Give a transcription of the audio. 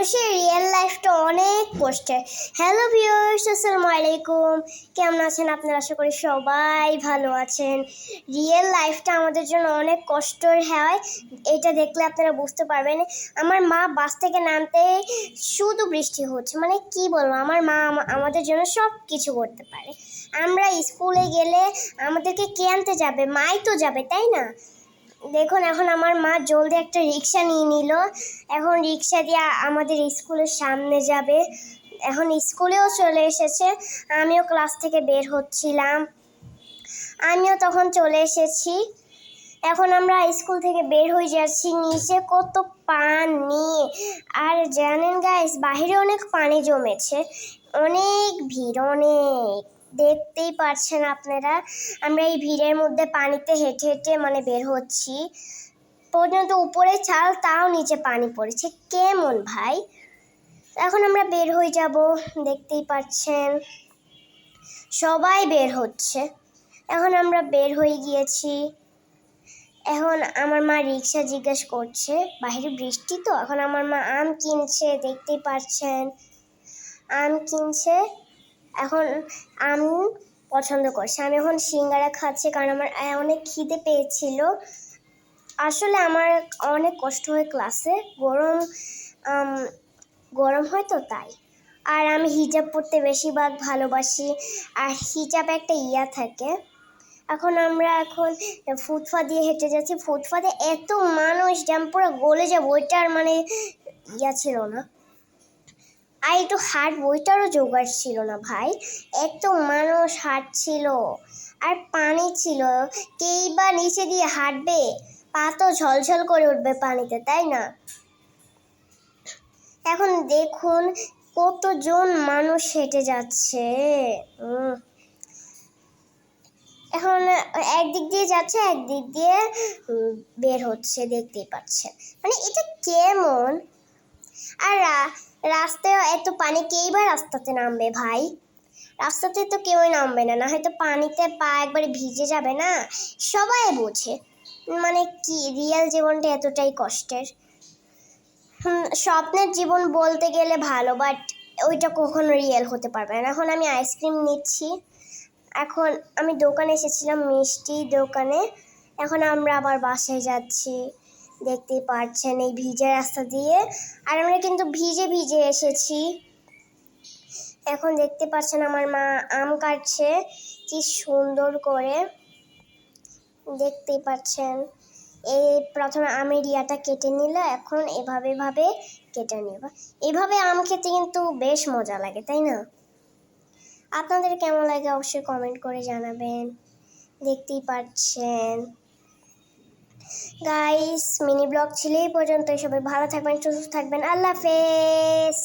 মানুষের রিয়েল লাইফটা অনেক কষ্টের। হ্যালো ভিউয়ার্স, আসসালামু আলাইকুম। কেমন আছেন আপনারা? আশা করি সবাই ভালো আছেন। রিয়েল লাইফটা আমাদের জন্য অনেক কষ্টের হয়, এটা দেখলে আপনারা বুঝতে পারবেন। আমার মা বাস থেকে নামতে শুধু বৃষ্টি হচ্ছে, মানে কি বলবো, আমার মা আমাদের জন্য সব কিছু করতে পারে। আমরা স্কুলে গেলে আমাদেরকে কে আনতে যাবে? মাই তো যাবে, তাই না? দেখুন, এখন আমার মা জলদি একটা রিক্সা নিয়ে নিল। এখন রিক্সা দিয়ে আমাদের স্কুলের সামনে যাবে। এখন স্কুলেও চলে এসেছে। আমিও ক্লাস থেকে বের হচ্ছিলাম, আমিও তখন চলে এসেছি। এখন আমরা স্কুল থেকে বের হয়ে যাচ্ছি, নিচে কত পানি। আর জানেন গাইস, বাইরে অনেক পানি জমেছে, অনেক ভিড়, অনেক, দেখতেই পাচ্ছেন আপনারা। আমরা এই ভিড়ের মধ্যে পানিতে হেঁটে হেঁটে বের হচ্ছি পর্যন্ত উপরে চাল, তাও নিচে পানি পড়েছে। কেমন ভাই? এখন আমরা বের হয়ে যাব, দেখতেই পাচ্ছেন সবাই বের হচ্ছে। এখন আমরা বের হয়ে গিয়েছি। এখন আমার মা রিক্সা জিজ্ঞেস করছে, বাইরে বৃষ্টি তো। এখন আমার মা আম কিনছে, দেখতেই পাচ্ছেন আম কিনছে। এখন আম পছন্দ করছে। আমি এখন সিঙ্গারা খাচ্ছি, কারণ আমার অনেক খিদে পেয়েছিল। আসলে আমার অনেক কষ্ট হয় ক্লাসে, গরম হয় তো তাই। আর আমি হিজাব পরতে বেশিরভাগ ভালোবাসি, আর হিজাব একটা থাকে। এখন আমরা ফুটপাথ দিয়ে হেঁটে যাচ্ছি। ফুটপাথে এত মানুষ যে আমি পুরো গলে যাবো, ওইটার ছিল না। আর একটু হাঁটবো, ওইটারও জোগাড় ছিল না ভাই। এত মানুষ হাঁটছিল, আর পানি ছিল, কেই বা নিচে দিয়ে হাঁটবে? পা তো ঝলঝল করে উঠবে পানিতে, তাই না? এখন দেখুন কতজন মানুষ হেঁটে যাচ্ছে। এখন একদিক দিয়ে যাচ্ছে, একদিক দিয়ে বের হচ্ছে, দেখতেই পাচ্ছেন। এটা কেমন? আর রাস্তায় এত পানি, কেই বা রাস্তাতে নামবে ভাই? রাস্তাতে তো কেউই নামবে না, না হয়তো পানিতে পা একবারে ভিজে যাবে না। সবাই বোঝে কি রিয়েল জীবনটা এতটাই কষ্টের। স্বপ্নের জীবন বলতে গেলে ভালো, বাট ওইটা কখনো রিয়েল হতে পারবে না। এখন আমি আইসক্রিম নিচ্ছি। এখন আমি দোকানে এসেছিলাম, মিষ্টি দোকানে। এখন আমরা আবার বাসায় যাচ্ছি, দেখতেই পাচ্ছেন এই ভিজে রাস্তা দিয়ে। আর আমরা কিন্তু ভিজে ভিজে এসেছি। এখন দেখতে পাচ্ছেন আমার মা আম কাটছে, কি সুন্দর করে, দেখতেই পাচ্ছেন। এই প্রথমে আমের ইয়াটা কেটে নিল, এখন এভাবে কেটে নিব। এভাবে আম খেতে কিন্তু বেশ মজা লাগে, তাই না? আপনাদের কেমন লাগে অবশ্যই কমেন্ট করে জানাবেন। দেখতেই পাচ্ছেন গাইস, মিনি ব্লগ ছিল এই পর্যন্ত। সবাই ভালো থাকবেন, সুস্থ থাকবেন। আল্লাহ হাফেজ।